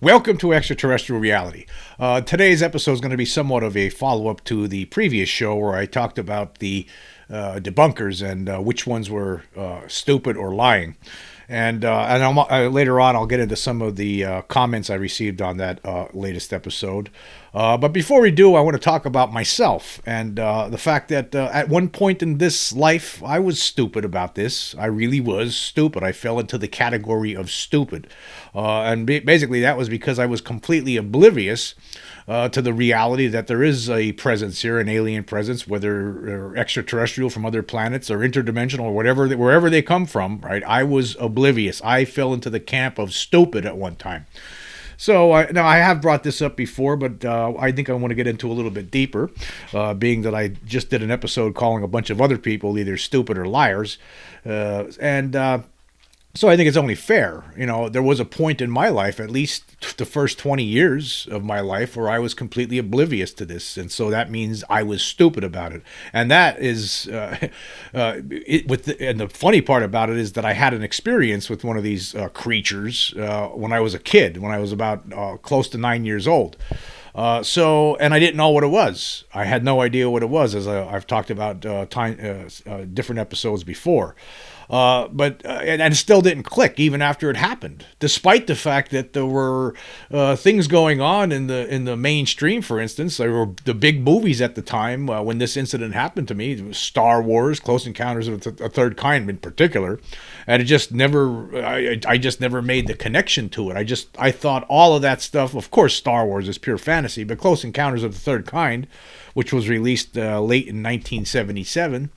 Welcome to Extraterrestrial Reality. Today's episode is going to be somewhat of a follow-up to the previous show where I talked about the debunkers and which ones were stupid or lying. And later on, I'll get into some of the comments I received on that latest episode. But before we do, I want to talk about myself and the fact that at one point in this life, I was stupid about this. I really was stupid. I fell into the category of stupid. Basically, that was because I was completely oblivious to the reality that there is a presence here, an alien presence, whether extraterrestrial from other planets or interdimensional or whatever, wherever they come from, right? I was oblivious. I fell into the camp of stupid at one time. So now I have brought this up before, but I think I want to get into a little bit deeper, being that I just did an episode calling a bunch of other people either stupid or liars. So I think it's only fair. There was a point in my life, at least the first 20 years of my life, where I was completely oblivious to this. And so that means I was stupid about it. And that is, and the funny part about it is that I had an experience with one of these creatures when I was a kid, when I was about close to 9 years old. And I didn't know what it was. I had no idea what it was, as I've talked about different episodes before. But it still didn't click even after it happened, despite the fact that there were things going on in the mainstream. For instance, there were the big movies at the time when this incident happened to me. It was Star Wars, Close Encounters of a Third Kind in particular, and it just never. I just never made the connection to it. I thought all of that stuff. Of course, Star Wars is pure fantasy, but Close Encounters of the Third Kind, which was released late in 1977.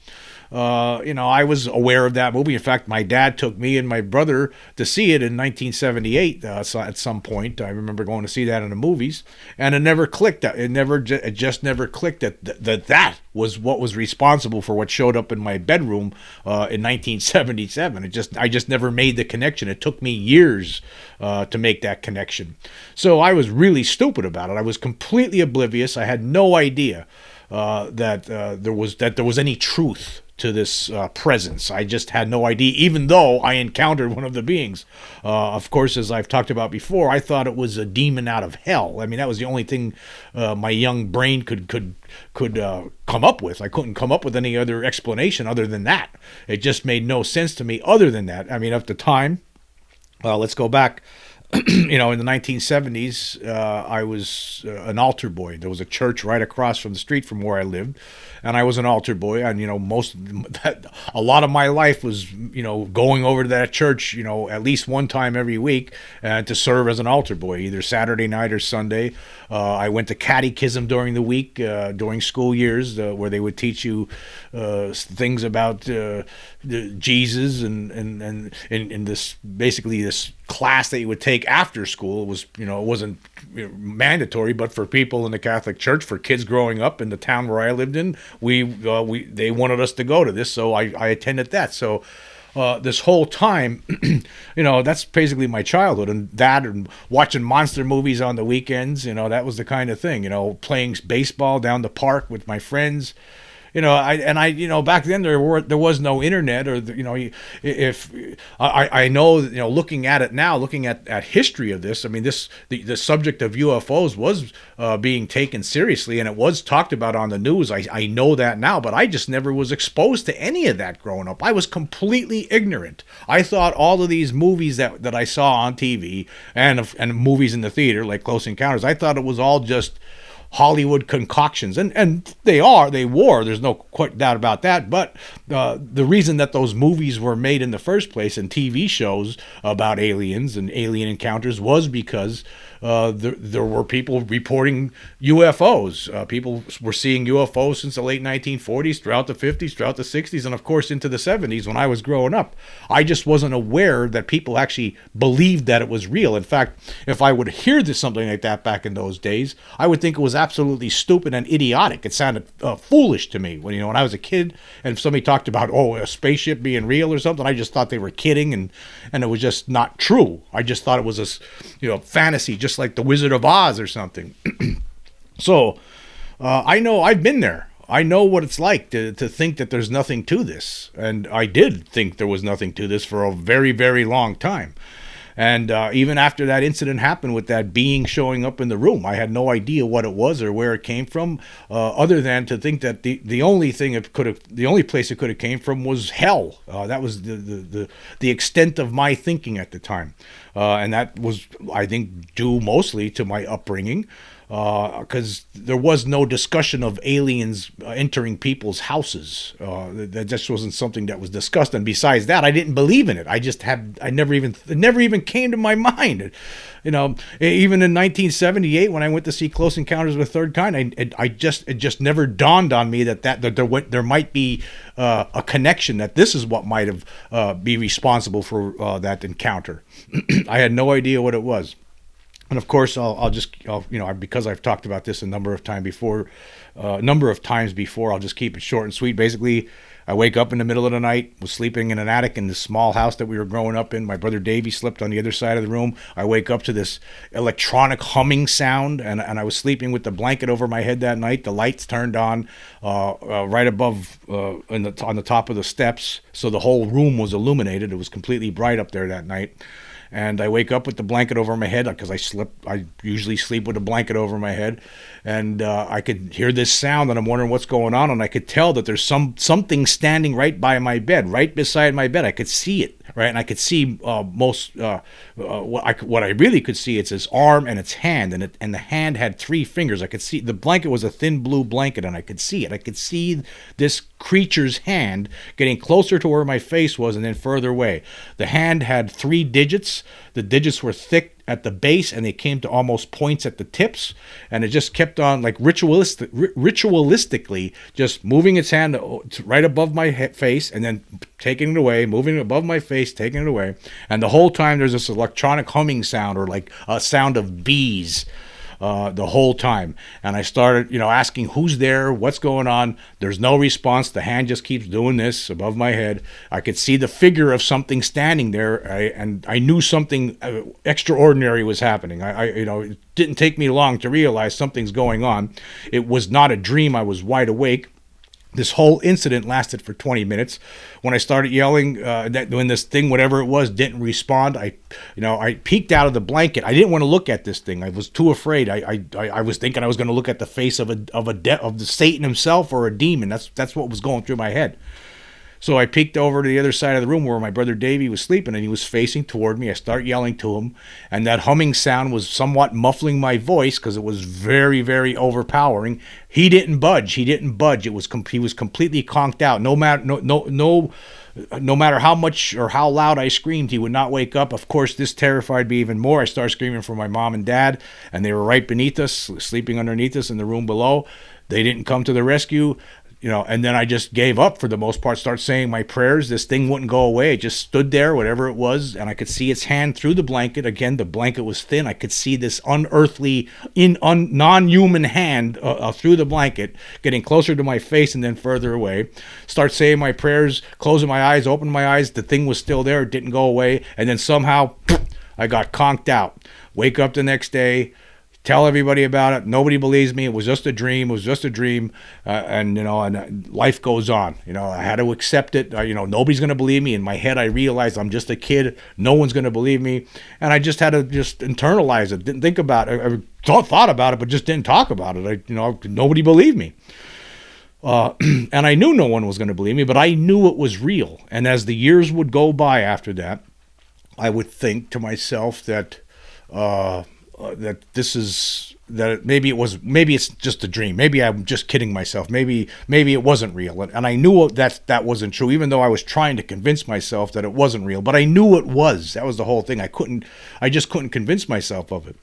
I was aware of that movie. In fact, my dad took me and my brother to see it in 1978. So at some point, I remember going to see that in the movies, and it never clicked. It just never clicked that was what was responsible for what showed up in my bedroom in 1977. I just never made the connection. It took me years to make that connection. So I was really stupid about it. I was completely oblivious. I had no idea that there was any truth to this presence. I just had no idea, even though I encountered one of the beings. Of course, as I've talked about before, I thought it was a demon out of hell. I mean, that was the only thing my young brain could come up with. I couldn't come up with any other explanation other than that. It just made no sense to me other than that. I mean, at the time, let's go back. In the 1970s, I was an altar boy. There was a church right across from the street from where I lived, and I was an altar boy. And a lot of my life was going over to that church at least one time every week to serve as an altar boy, either Saturday night or Sunday. I went to catechism during the week, during school years, where they would teach you things about Jesus and this basically this class that you would take after school. It wasn't mandatory, but for people in the Catholic Church, for kids growing up in the town where I lived in, they wanted us to go to this, so I attended that. So this whole time, that's basically my childhood, and watching monster movies on the weekends. That was the kind of thing. Playing baseball down the park with my friends. Back then there was no internet, or if I know, looking at it now, looking at history of this, I mean, the subject of UFOs was being taken seriously, and it was talked about on the news. I know that now, but I just never was exposed to any of that growing up. I was completely ignorant. I thought all of these movies that I saw on TV and movies in the theater, like Close Encounters, I thought it was all just Hollywood concoctions, and they were. There's no doubt about that. But the reason that those movies were made in the first place, and TV shows about aliens and alien encounters, was because there were people reporting UFOs. People were seeing UFOs since the late 1940s, throughout the 50s, throughout the 60s, and of course into the 70s when I was growing up. I just wasn't aware that people actually believed that it was real. In fact, if I would hear something like that back in those days, I would think it was absolutely stupid and idiotic. It sounded foolish to me when I was a kid, and if somebody talked about a spaceship being real or something, I just thought they were kidding, and it was just not true. I just thought it was a fantasy, just like the Wizard of Oz or something. So I know, I've been there. I know what it's like to think that there's nothing to this, and I did think there was nothing to this for a very, very long time. And even after that incident happened with that being showing up in the room, I had no idea what it was or where it came from, other than to think that the only thing it could have, the only place it could have came from was hell. That was the extent of my thinking at the time, and that was, I think, due mostly to my upbringing. Because there was no discussion of aliens entering people's houses. That just wasn't something that was discussed. And besides that, I didn't believe in it. It never even came to my mind. You know, even in 1978, when I went to see Close Encounters of the Third Kind, it just never dawned on me that there might be a connection, that this is what might have be responsible for that encounter. I had no idea what it was. And of course, I'll because I've talked about this a number of times before, I'll just keep it short and sweet. Basically, I wake up in the middle of the night, was sleeping in an attic in this small house that we were growing up in. My brother Davey slept on the other side of the room. I wake up to this electronic humming sound, and I was sleeping with the blanket over my head that night. The lights turned on right above on the top of the steps, so the whole room was illuminated. It was completely bright up there that night. And I wake up with the blanket over my head because I usually sleep with a blanket over my head, and I could hear this sound, and I'm wondering what's going on, and I could tell that there's something standing right by my bed, right beside my bed. I could see it, right, and I could see what I really could see. It's his arm and its hand, and the hand had 3 fingers. I could see the blanket was a thin blue blanket, and I could see it. I could see this creature's hand getting closer to where my face was, and then further away. The hand had 3 digits. The digits were thick at the base, and they came to almost points at the tips, and it just kept on, like, ritualistically just moving its hand right above my face, and then taking it away, moving it above my face, taking it away. And the whole time there's this electronic humming sound, or like a sound of bees, the whole time. And I started, asking who's there, what's going on. There's no response. The hand just keeps doing this above my head. I could see the figure of something standing there, and I knew something extraordinary was happening. It didn't take me long to realize something's going on. It was not a dream. I was wide awake. This whole incident lasted for 20 minutes. When I started yelling, that when this thing, whatever it was, didn't respond, I peeked out of the blanket. I didn't want to look at this thing. I was too afraid. I was thinking I was going to look at the face of the Satan himself or a demon. That's what was going through my head. So I peeked over to the other side of the room where my brother Davey was sleeping, and he was facing toward me. I start yelling to him, and that humming sound was somewhat muffling my voice because it was very, very overpowering. He didn't budge. He was he was completely conked out. No matter how much or how loud I screamed, he would not wake up. Of course, this terrified me even more. I started screaming for my mom and dad, and they were right beneath us, sleeping underneath us in the room below. They didn't come to the rescue. And then I just gave up for the most part, start saying my prayers. This thing wouldn't go away. It just stood there, whatever it was, and I could see its hand through the blanket. Again, the blanket was thin. I could see this unearthly, non-human hand through the blanket, getting closer to my face and then further away. Start saying my prayers, closing my eyes, opening my eyes. The thing was still there. It didn't go away. And then somehow, I got conked out. Wake up the next day. Tell everybody about it. Nobody believes me. It was just a dream. And life goes on. I had to accept it. Nobody's going to believe me. In my head, I realized I'm just a kid. No one's going to believe me. And I just had to just internalize it. Didn't think about it. I thought about it, but just didn't talk about it. Nobody believed me. And I knew no one was going to believe me, but I knew it was real. And as the years would go by after that, I would think to myself that maybe it's just a dream. Maybe I'm just kidding myself. Maybe it wasn't real. And I knew that wasn't true, even though I was trying to convince myself that it wasn't real. But I knew it was. That was the whole thing. I just couldn't convince myself of it.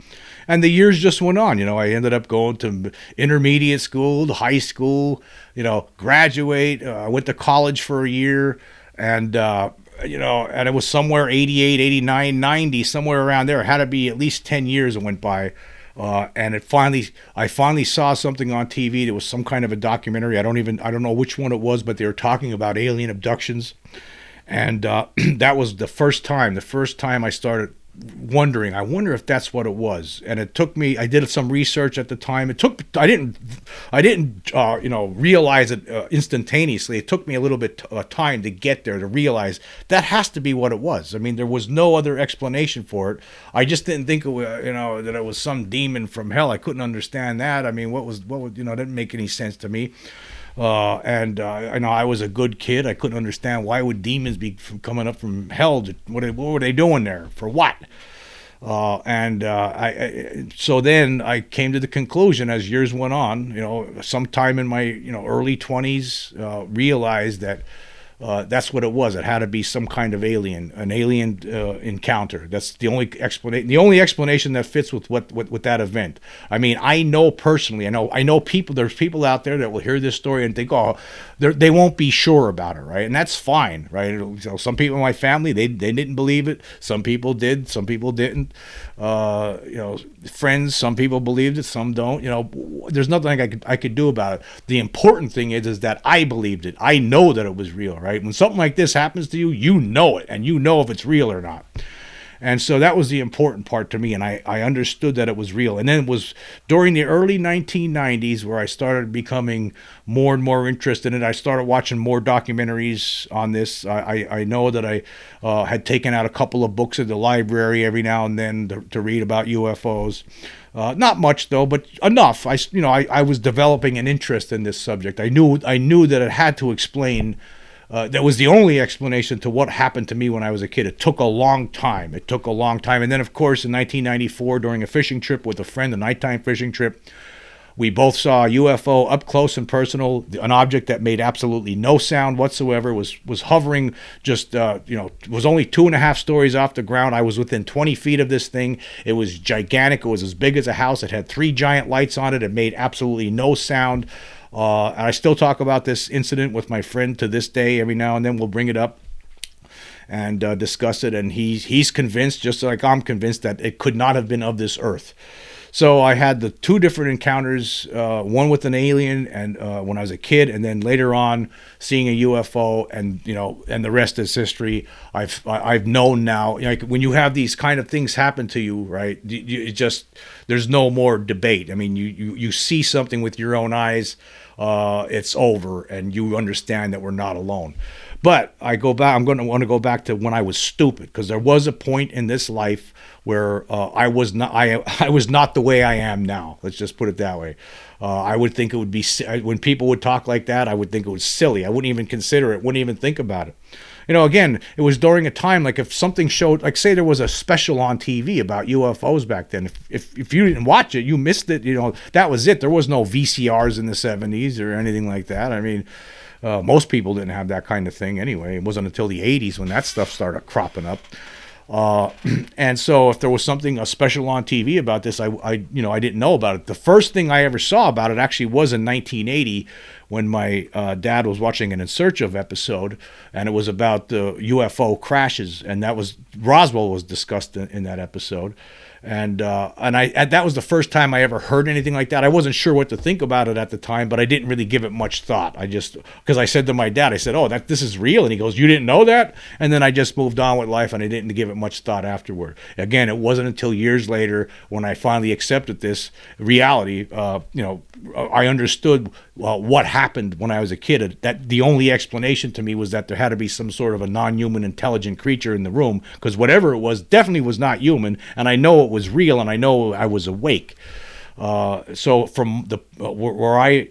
And the years just went on. I ended up going to intermediate school, to high school, graduate. I went to college for a year, and and it was somewhere 88, 89, 90, somewhere around there. It had to be at least 10 years that went by. And I finally saw something on TV. There was some kind of a documentary. I don't know which one it was, but they were talking about alien abductions. And that was the first time I started wondering, I wonder if that's what it was. And it took me, I did some research at the time. I didn't realize it instantaneously. It took me a little bit time to get there, to realize that has to be what it was. I mean, there was no other explanation for it. I just didn't think it was, that it was some demon from hell. I couldn't understand that. I mean, what was, it didn't make any sense to me. I know I was a good kid. I couldn't understand, why would demons be coming up from hell? What were they doing there? For what? So then I came to the conclusion, as years went on, sometime in my early 20s, realized that that's what it was. It had to be some kind of an alien encounter. That's the only explanation. The only explanation that fits with with that event. I mean, I know personally. I know people. There's people out there that will hear this story and think, oh, they won't be sure about it, right? And that's fine, right? Some people in my family, they didn't believe it. Some people did. Some people didn't. Friends. Some people believed it. Some don't. There's nothing I could do about it. The important thing is that I believed it. I know that it was real. Right? When something like this happens to you, you know it, and you know if it's real or not. And so that was the important part to me, and I understood that it was real. And then it was during the early 1990s where I started becoming more and more interested in it. I started watching more documentaries on this. I know that I had taken out a couple of books at the library every now and then to read about UFOs. Not much though, but enough. I was developing an interest in this subject. I knew that it had to explain. That was the only explanation to what happened to me when I was a kid. It took a long time. And then, of course, in 1994, during a fishing trip with a friend, a nighttime fishing trip, we both saw a UFO up close and personal, an object that made absolutely no sound whatsoever, was hovering just, was only 2.5 stories off the ground. I was within 20 feet of this thing. It was gigantic. It was as big as a house. It had 3 giant lights on it. It made absolutely no sound. And I still talk about this incident with my friend to this day. Every now and then we'll bring it up and discuss it. And he's convinced, just like I'm convinced, that it could not have been of this earth. So I had the 2 different encounters, one with an alien and when I was a kid, and then later on seeing a UFO, and the rest is history. I've known now, like when you have these kind of things happen to you, right? There's no more debate. I mean, you see something with your own eyes, it's over, and you understand that we're not alone. But I go back. I'm going to want to go back to when I was stupid, because there was a point in this life where I was not the way I am now. Let's just put it that way. I would think it would be, when people would talk like that, I would think it was silly. I wouldn't even consider it. Wouldn't even think about it. Again, it was during a time, like if something showed, like say there was a special on TV about UFOs back then. If you didn't watch it, you missed it. That was it. There was no VCRs in the 70s or anything like that. I mean, most people didn't have that kind of thing anyway. It wasn't until the 80s when that stuff started cropping up. And so if there was something special on TV about this, I didn't know about it. The first thing I ever saw about it actually was in 1980 when my dad was watching an In Search Of episode, and it was about the UFO crashes, and Roswell was discussed in that episode. And that was the first time I ever heard anything like that. I wasn't sure what to think about it at the time, but I didn't really give it much thought. Because I said to my dad, I said, "Oh, this is real," and he goes, "You didn't know that?" And then I just moved on with life, and I didn't give it much thought afterward. Again, it wasn't until years later when I finally accepted this reality. I understood what happened when I was a kid. That the only explanation to me was that there had to be some sort of a non-human intelligent creature in the room, because whatever it was definitely was not human, and I know it was real, and I know I was awake. So from where I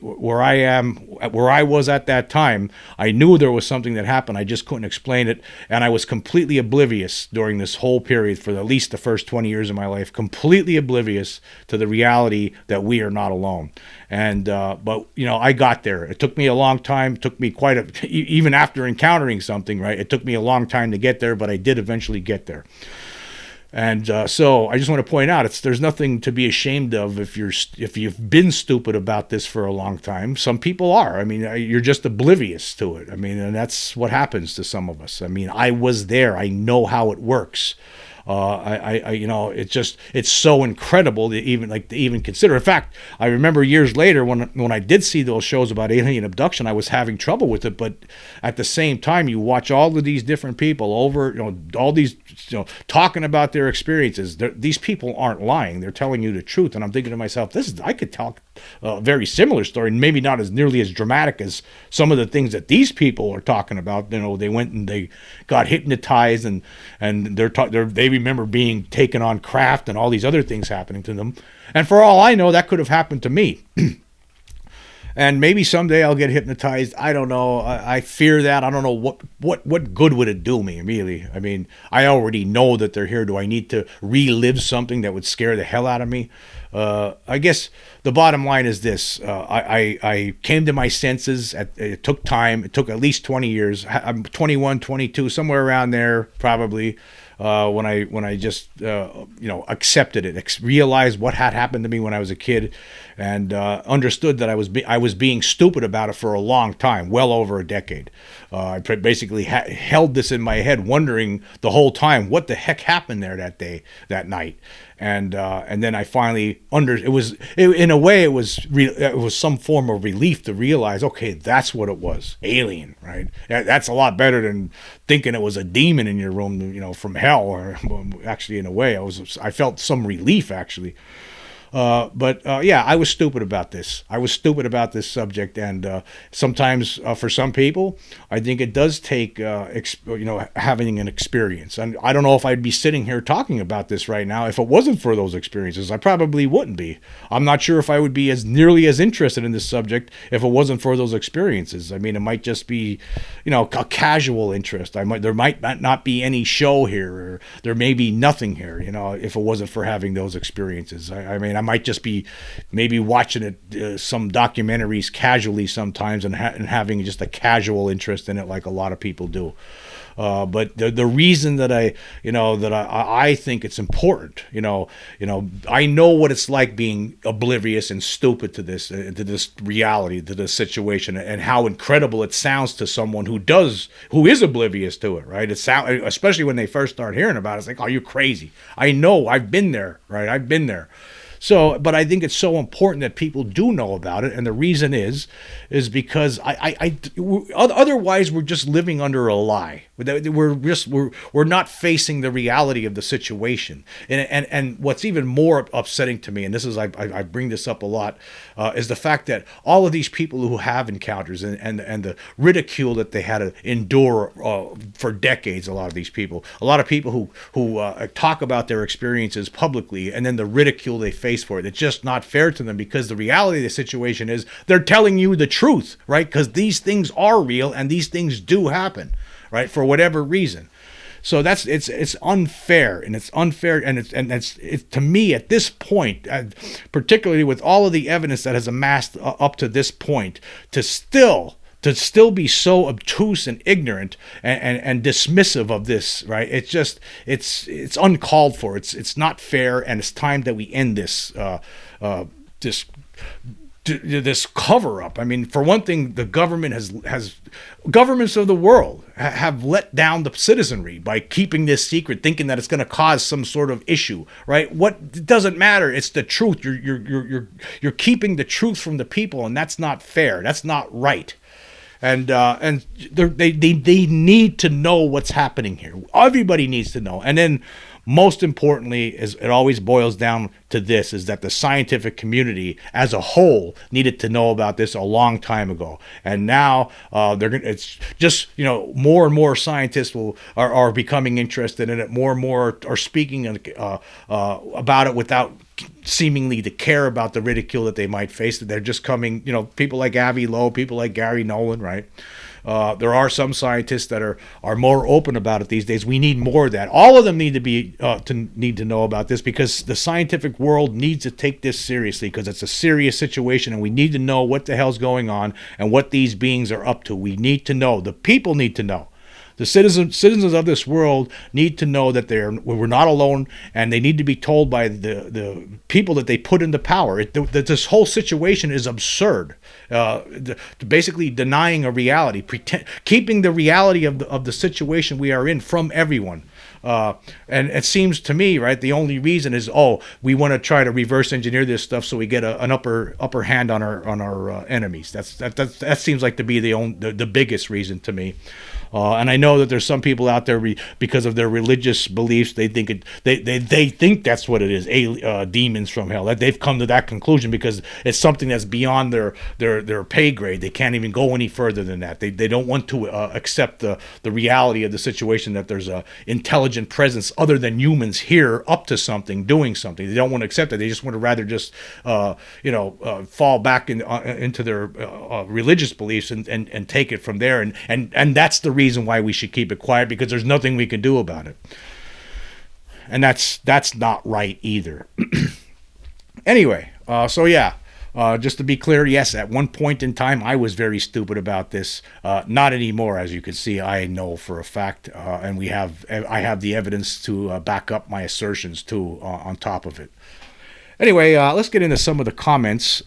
was at that time, I knew there was something that happened. I just couldn't explain it, and I was completely oblivious during this whole period for at least the first 20 years of my life. Completely oblivious to the reality that we are not alone. And but I got there. It took me a long time. It took me even after encountering something, right? It took me a long time to get there, but I did eventually get there. And so I just want to point out, there's nothing to be ashamed of if you've been stupid about this for a long time. Some people are. I mean, you're just oblivious to it. I mean, and that's what happens to some of us. I mean, I was there. I know how it works. It's so incredible to even consider. In fact, I remember years later when I did see those shows about alien abduction, I was having trouble with it. But at the same time, you watch all of these different people all these, talking about their experiences. These people aren't lying; they're telling you the truth. And I'm thinking to myself, I could tell a very similar story, maybe not as nearly as dramatic as some of the things that these people are talking about. They went and they got hypnotized, and they remember being taken on craft and all these other things happening to them. And for all I know, that could have happened to me. And maybe someday I'll get hypnotized. I don't know. I fear that. I don't know what good would it do me, really. I mean, I already know that they're here. Do I need to relive something that would scare the hell out of me? I guess the bottom line is this. I came to my senses. It took time. It took at least 20 years. I'm 21, 22, somewhere around there, probably. When I just accepted it, realized what had happened to me when I was a kid, and understood that I was being stupid about it for a long time, well over a decade. I basically held this in my head, wondering the whole time what the heck happened there that night. And then I finally it was some form of relief to realize, okay, that's what it was, alien, right? That's a lot better than thinking it was a demon in your room, from hell. Or actually, in a way, I felt some relief actually. I was stupid about this. I was stupid about this subject, and sometimes for some people, I think it does take having an experience. And I don't know if I'd be sitting here talking about this right now if it wasn't for those experiences. I probably wouldn't be. I'm not sure if I would be nearly as interested in this subject if it wasn't for those experiences. I mean, it might just be, a casual interest. There might not be any show here, or there may be nothing here, if it wasn't for having those experiences. I mean, I might just be maybe watching some documentaries casually sometimes and having just a casual interest in it, like a lot of people do. But the reason that I think it's important, I know what it's like being oblivious and stupid to this reality, to this situation, and how incredible it sounds to someone who is oblivious to it, right? Especially when they first start hearing about it, it's like, oh, you're crazy. I know, I've been there, right? I've been there. So, but I think it's so important that people do know about it, and the reason is because otherwise we're just living under a lie. We're not facing the reality of the situation, and what's even more upsetting to me, and this is I bring this up a lot, is the fact that all of these people who have encounters and the ridicule that they had to endure for decades. A lot of people who talk about their experiences publicly, and then the ridicule they face for it. It's just not fair to them, because the reality of the situation is they're telling you the truth, right? Because these things are real and these things do happen, right? For whatever reason. So it's unfair, and it's unfair, and it's to me at this point, particularly with all of the evidence that has amassed up to this point, to still be so obtuse and ignorant and dismissive of this, right? It's uncalled for. It's not fair, and it's time that we end this cover up. I mean, for one thing, the government has governments of the world have let down the citizenry by keeping this secret, thinking that it's going to cause some sort of issue, right? It doesn't matter. It's the truth. You're keeping the truth from the people, and that's not fair. That's not right. And they need to know what's happening here. Everybody needs to know. And then most importantly, is it always boils down to this, is that the scientific community as a whole needed to know about this a long time ago. And now it's just, more and more scientists are becoming interested in it. More and more are speaking about it without seemingly to care about the ridicule that they might face. That they're just coming, people like Avi Loeb, people like Gary Nolan, right? There are some scientists that are more open about it these days. We need more of that. All of them need to know about this, because the scientific world needs to take this seriously, because it's a serious situation, and we need to know what the hell's going on and what these beings are up to. We need to know. The people need to know. The citizens of this world need to know that we're not alone, and they need to be told by the people that they put into power that this whole situation is absurd. Basically denying a reality, keeping the reality of the situation we are in from everyone. And it seems to me, right, the only reason is, oh, we want to try to reverse engineer this stuff so we get an upper hand on our enemies. That seems like to be the biggest reason to me. And I know that there's some people out there because of their religious beliefs, they think they think that's what it is, demons from hell. That they've come to that conclusion because it's something that's beyond their pay grade. They can't even go any further than that. They don't want to accept the reality of the situation, that there's a intelligent presence other than humans here, up to something, doing something. They don't want to accept it. They just want to rather just fall back into their religious beliefs and take it from there. And that's the reason why we should keep it quiet, because there's nothing we can do about it. And that's not right either. Anyway, just to be clear, yes, at one point in time I was very stupid about this. Not anymore, as you can see. I know for a fact, and I have the evidence to back up my assertions too, on top of it. Anyway, let's get into some of the comments.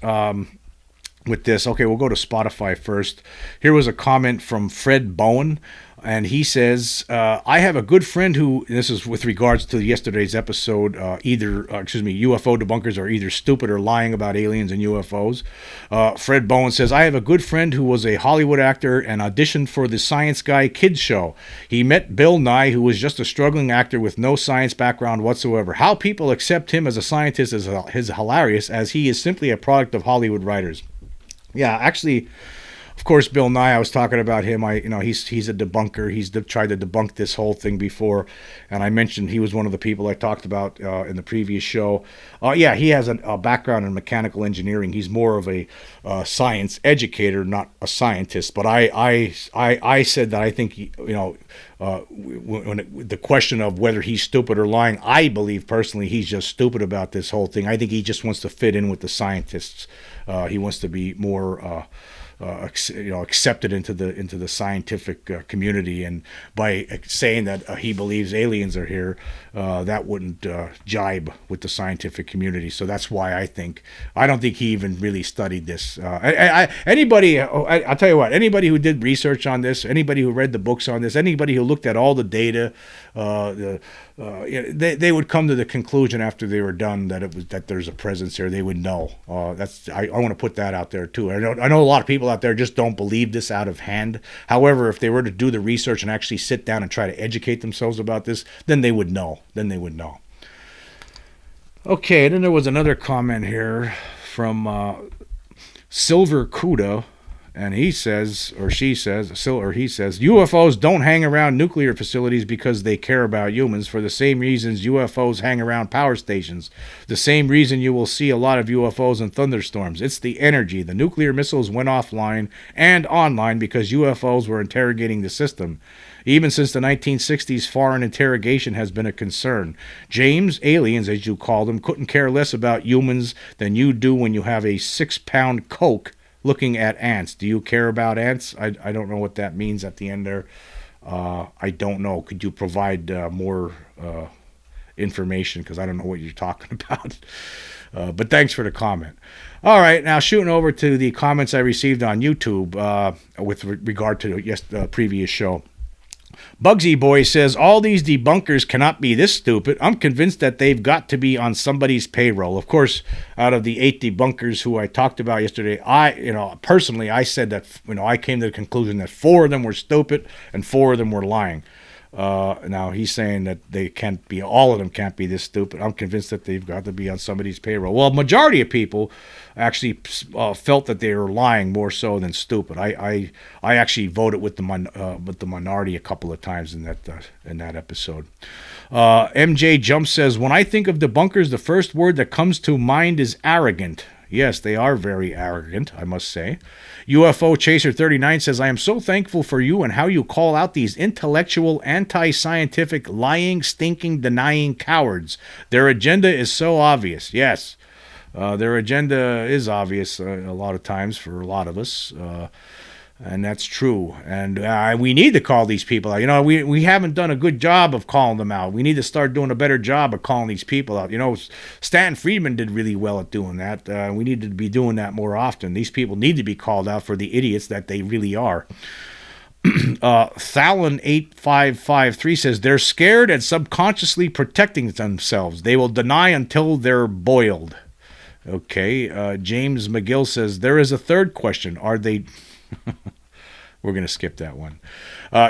With this. Okay, we'll go to Spotify first. Here was a comment from Fred Bowen, and he says, I have a good friend who, this is with regards to yesterday's episode, UFO debunkers are either stupid or lying about aliens and UFOs. Fred Bowen says, I have a good friend who was a Hollywood actor and auditioned for the Science Guy kids show. He met Bill Nye, who was just a struggling actor with no science background whatsoever. How people accept him as a scientist is hilarious, as he is simply a product of Hollywood writers. Yeah, actually, of course, Bill Nye, I was talking about him. He's a debunker. He's tried to debunk this whole thing before, and I mentioned he was one of the people I talked about in the previous show. He has a background in mechanical engineering. He's more of a science educator, not a scientist. But I said that I think the question of whether he's stupid or lying, I believe personally he's just stupid about this whole thing. I think he just wants to fit in with the scientists. He wants to be more accepted into the scientific community, and by saying that he believes aliens are here, that wouldn't jibe with the scientific community. So that's why I don't think he even really studied this. I'll tell you what, anybody who did research on this, anybody who read the books on this, anybody who looked at all the data, they would come to the conclusion after they were done that there's a presence here. They would know. I want to put that out there too. I know a lot of people out there just don't believe this out of hand. However, if they were to do the research and actually sit down and try to educate themselves about this, then they would know. Okay, then there was another comment here from Silver Cuda. And he says, or he says, UFOs don't hang around nuclear facilities because they care about humans, for the same reasons UFOs hang around power stations. The same reason you will see a lot of UFOs in thunderstorms. It's the energy. The nuclear missiles went offline and online because UFOs were interrogating the system. Even since the 1960s, foreign interrogation has been a concern. James, aliens as you call them, couldn't care less about humans than you do when you have a 6-pound Coke looking at ants. Do you care about ants? I don't know what that means at the end there. I don't know. Could you provide more information? Because I don't know what you're talking about. But thanks for the comment. All right, now shooting over to the comments I received on YouTube with regard to the previous show. Bugsy Boy says, all these debunkers cannot be this stupid. I'm convinced that they've got to be on somebody's payroll. Of course, out of the 8 debunkers who I talked about yesterday, personally, I said that, I came to the conclusion that 4 of them were stupid and 4 of them were lying. Now he's saying that all of them can't be this stupid. I'm convinced that they've got to be on somebody's payroll. Well, majority of people actually felt that they were lying more so than stupid. I actually voted with the minority a couple of times in that episode. MJ Jump says, when I think of debunkers, the first word that comes to mind is arrogant. Yes, they are very arrogant, I must say. UFO Chaser 39 says, I am so thankful for you and how you call out these intellectual, anti-scientific, lying, stinking, denying cowards. Their agenda is so obvious. Yes, their agenda is obvious a lot of times for a lot of us. And that's true. And we need to call these people out. We haven't done a good job of calling them out. We need to start doing a better job of calling these people out. Stanton Friedman did really well at doing that. We need to be doing that more often. These people need to be called out for the idiots that they really are. Thalon8553 says they're scared and subconsciously protecting themselves. They will deny until they're boiled. Okay. James McGill says there is a third question. Are they... We're going to skip that one.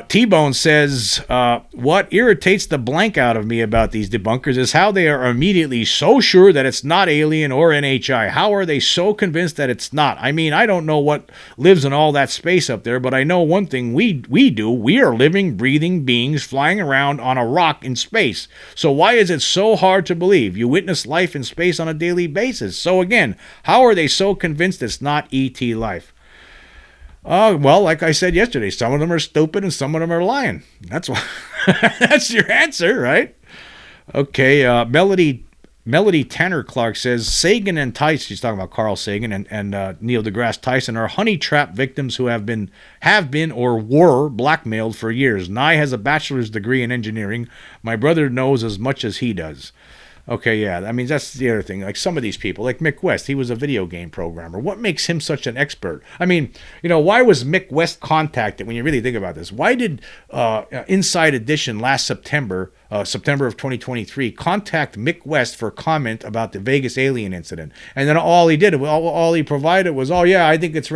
T-Bone says, what irritates the blank out of me about these debunkers is how they are immediately so sure that it's not alien or NHI. How are they so convinced that it's not? I mean, I don't know what lives in all that space up there, but I know one thing we do. We are living, breathing beings flying around on a rock in space. So why is it so hard to believe? You witness life in space on a daily basis. So again, how are they so convinced it's not ET life? Well, like I said yesterday, some of them are stupid and some of them are lying. That's why. That's your answer, right? Okay. Melody Tanner Clark says Sagan and Tyson. She's talking about Carl Sagan and Neil deGrasse Tyson are honey trap victims who have been or were blackmailed for years. Nye has a bachelor's degree in engineering. My brother knows as much as he does. Okay, yeah. I mean, that's the other thing. Like some of these people, like Mick West, he was a video game programmer. What makes him such an expert? I mean, why was Mick West contacted when you really think about this? Why did Inside Edition last September of 2023, contact Mick West for comment about the Vegas alien incident? And then all he provided was, oh, yeah, I think it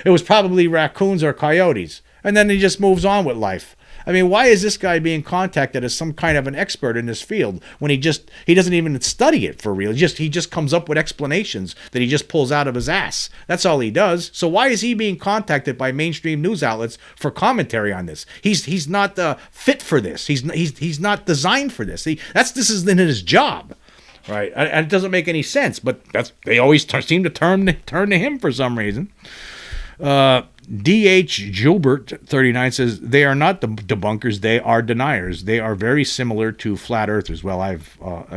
was probably raccoons or coyotes. And then he just moves on with life. I mean, why is this guy being contacted as some kind of an expert in this field when he doesn't even study it for real? He just comes up with explanations that he just pulls out of his ass. That's all he does. So why is he being contacted by mainstream news outlets for commentary on this? He's not fit for this. He's not designed for this. This isn't his job. Right? And it doesn't make any sense, but they always seem to turn to him for some reason. D.H. Gilbert 39 says they are not the debunkers, they are deniers. They are very similar to flat earthers. Well, I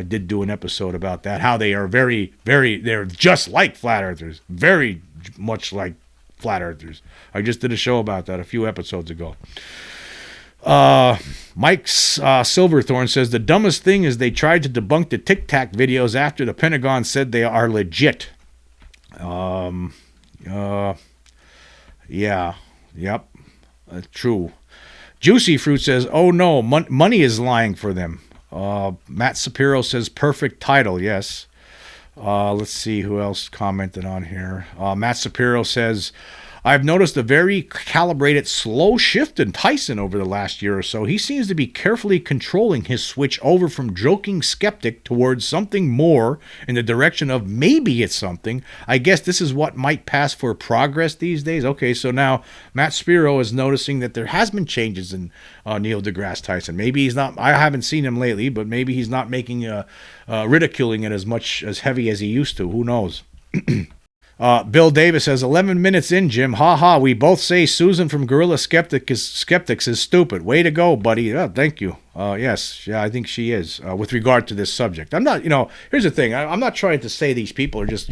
did do an episode about that, how they are they're just like flat earthers, very much like flat earthers. I just did a show about that a few episodes ago. Mike Silverthorne says the dumbest thing is they tried to debunk the Tic Tac videos after the Pentagon said they are legit. Yeah, yep, true. Juicy Fruit says, oh no, money is lying for them. Matt Sapiro says, perfect title, yes. Let's see who else commented on here. Matt Sapiro says, I've noticed a very calibrated slow shift in Tyson over the last year or so. He seems to be carefully controlling his switch over from joking skeptic towards something more in the direction of maybe it's something. I guess this is what might pass for progress these days. Okay, so now Matt Spiro is noticing that there has been changes in Neil deGrasse Tyson. Maybe he's not, I haven't seen him lately, but maybe he's not making ridiculing it as much as heavy as he used to. Who knows? Bill Davis says, 11 minutes in, Jim. Ha ha. We both say Susan from Gorilla Skeptics is stupid. Way to go, buddy. Oh, thank you. Yes. Yeah, I think she is with regard to this subject. I'm not, here's the thing. I'm not trying to say these people are just,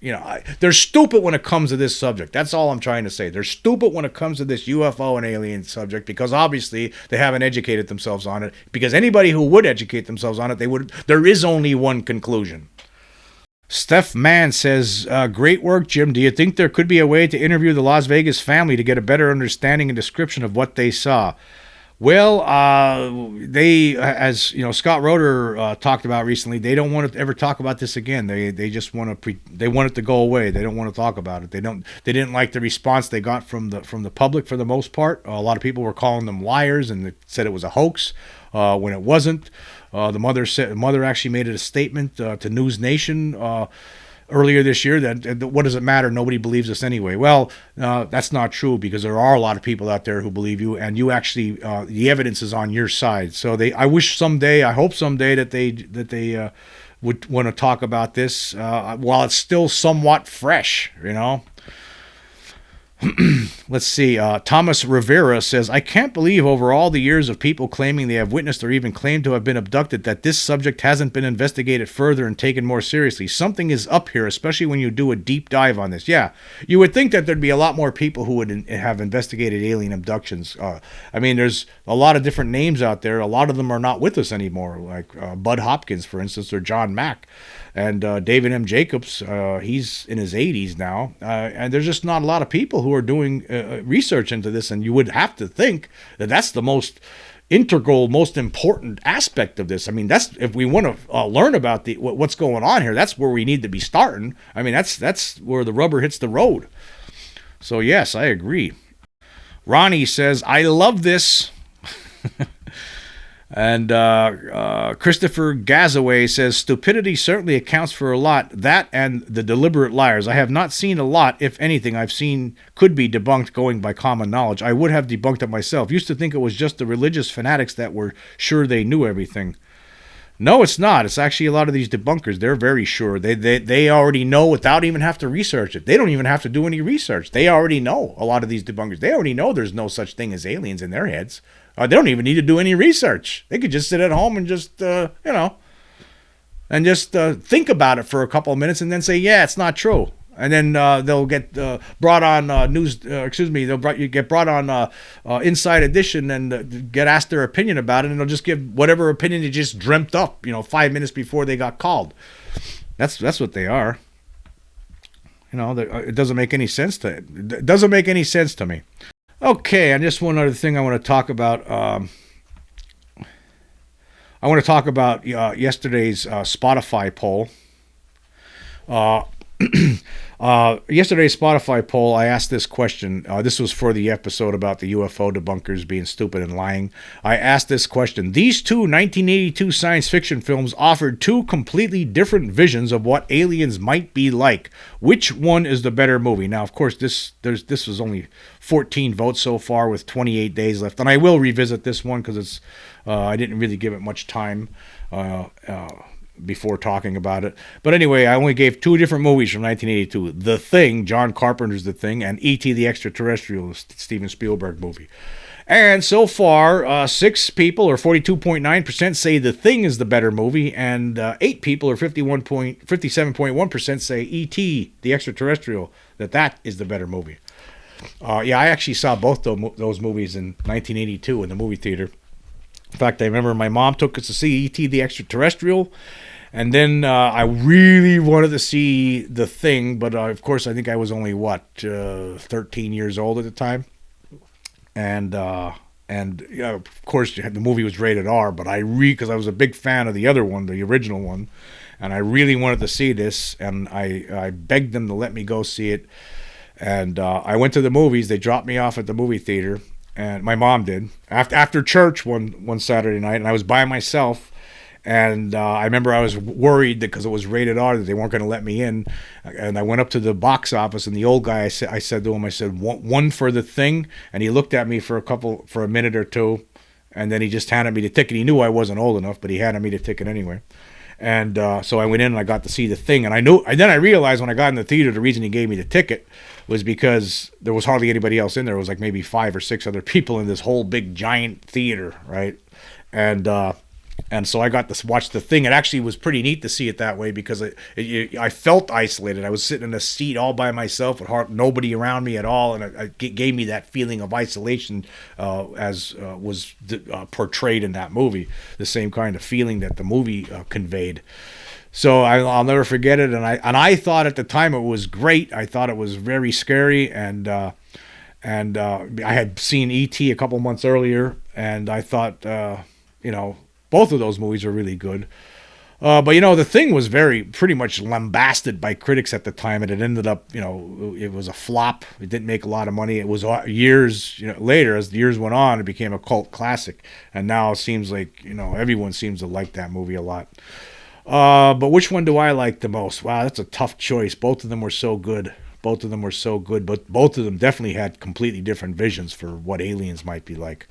they're stupid when it comes to this subject. That's all I'm trying to say. They're stupid when it comes to this UFO and alien subject because obviously they haven't educated themselves on it. Because anybody who would educate themselves on it, there is only one conclusion. Steph Mann says, great work, Jim. Do you think there could be a way to interview the Las Vegas family to get a better understanding and description of what they saw? Well, they, as Scott Roeder talked about recently, they don't want to ever talk about this again. They just want they want it to go away. They don't want to talk about it. They didn't like the response they got from the public for the most part. A lot of people were calling them liars and they said it was a hoax when it wasn't. The mother actually made a statement to News Nation earlier this year that what does it matter? Nobody believes us anyway. Well, that's not true because there are a lot of people out there who believe you, and you actually the evidence is on your side. So I hope someday that they would want to talk about this while it's still somewhat fresh. Let's see. Thomas Rivera says, I can't believe over all the years of people claiming they have witnessed or even claimed to have been abducted that this subject hasn't been investigated further and taken more seriously. Something is up here, especially when you do a deep dive on this. Yeah, you would think that there'd be a lot more people who would have investigated alien abductions. I mean, there's a lot of different names out there. A lot of them are not with us anymore, like Bud Hopkins, for instance, or John Mack. And David M. Jacobs, he's in his 80s now. And there's just not a lot of people who are doing research into this, and you would have to think that that's the most integral, most important aspect of this. I mean, that's, if we want to learn about what's going on here, that's where we need to be starting. I mean, that's where the rubber hits the road. So yes, I agree. Ronnie says, I love this. And Christopher Gazaway says, stupidity certainly accounts for a lot. That and the deliberate liars. I have not seen a lot. If anything, I've seen could be debunked going by common knowledge. I would have debunked it myself. Used to think it was just the religious fanatics that were sure they knew everything. No, it's not. It's actually a lot of these debunkers. They're very sure. They already know without even have to research it. They don't even have to do any research. They already know, a lot of these debunkers. They already know there's no such thing as aliens in their heads. They don't even need to do any research. They could just sit at home and just, think about it for a couple of minutes and then say, yeah, it's not true. And then they'll get brought on they'll get brought on Inside Edition and get asked their opinion about it, and they'll just give whatever opinion they just dreamt up, 5 minutes before they got called. That's what they are. It doesn't make any sense to it doesn't make any sense to me. Okay, and just one other thing I want to talk about. Yesterday's Spotify poll. Yesterday's Spotify poll, I asked this question. This was for the episode about the UFO debunkers being stupid and lying. I asked this question. These two 1982 science fiction films offered two completely different visions of what aliens might be like. Which one is the better movie? Now, of course, this was only 14 votes so far with 28 days left. And I will revisit this one because I didn't really give it much time before talking about it. But anyway, I only gave two different movies from 1982. The Thing, John Carpenter's The Thing, and E.T. the Extraterrestrial, Steven Spielberg movie. And so far, 6 people, or 42.9%, say The Thing is the better movie, and 8 people, or 57.1%, say E.T. the Extraterrestrial, that is the better movie. I actually saw both those movies in 1982 in the movie theater. In fact, I remember my mom took us to see E.T. the Extraterrestrial, and then I really wanted to see The Thing, but of course I think I was only 13 years old at the time, and of course the movie was rated R, but because I was a big fan of the other one, the original one, and I really wanted to see this, and I begged them to let me go see it, and I went to the movies. They dropped me off at the movie theater. And my mom did after church one Saturday night, and I was by myself. And I remember I was worried because it was rated R that they weren't going to let me in. And I went up to the box office, and the old guy, I said to him, one for The Thing, and he looked at me for a minute or two, and then he just handed me the ticket. He knew I wasn't old enough, but he handed me the ticket anyway. And so I went in and I got to see The Thing, and then I realized when I got in the theater the reason he gave me the ticket was because there was hardly anybody else in there. It was like maybe 5 or 6 other people in this whole big giant theater, right? And so I got to watch The Thing. It actually was pretty neat to see it that way because I felt isolated. I was sitting in a seat all by myself with nobody around me at all, and it gave me that feeling of isolation as was portrayed in that movie, the same kind of feeling that the movie conveyed. So I'll never forget it, and I thought at the time it was great. I thought it was very scary, and I had seen E.T. a couple months earlier, and I thought both of those movies are really good. But The Thing was pretty much lambasted by critics at the time, and it ended up, it was a flop. It didn't make a lot of money. It was years later, as the years went on, it became a cult classic, and now it seems like everyone seems to like that movie a lot. But which one do I like the most? Wow, that's a tough choice. Both of them were so good. But both of them definitely had completely different visions for what aliens might be like.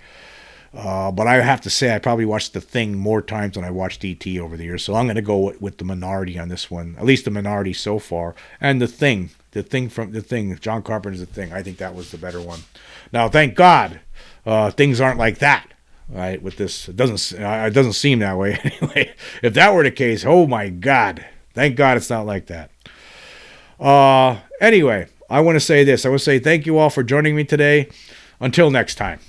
But I have to say I probably watched The Thing more times than I watched E.T. over the years. So I'm going to go with the minority on this one, at least the minority so far. And The Thing, John Carpenter's The Thing. I think that was the better one. Now, thank God, things aren't like that. Right, with this, it doesn't seem that way anyway. If that were the case, oh my God, thank God it's not like that. Anyway, I want to say this. I want to say thank you all for joining me today. Until next time.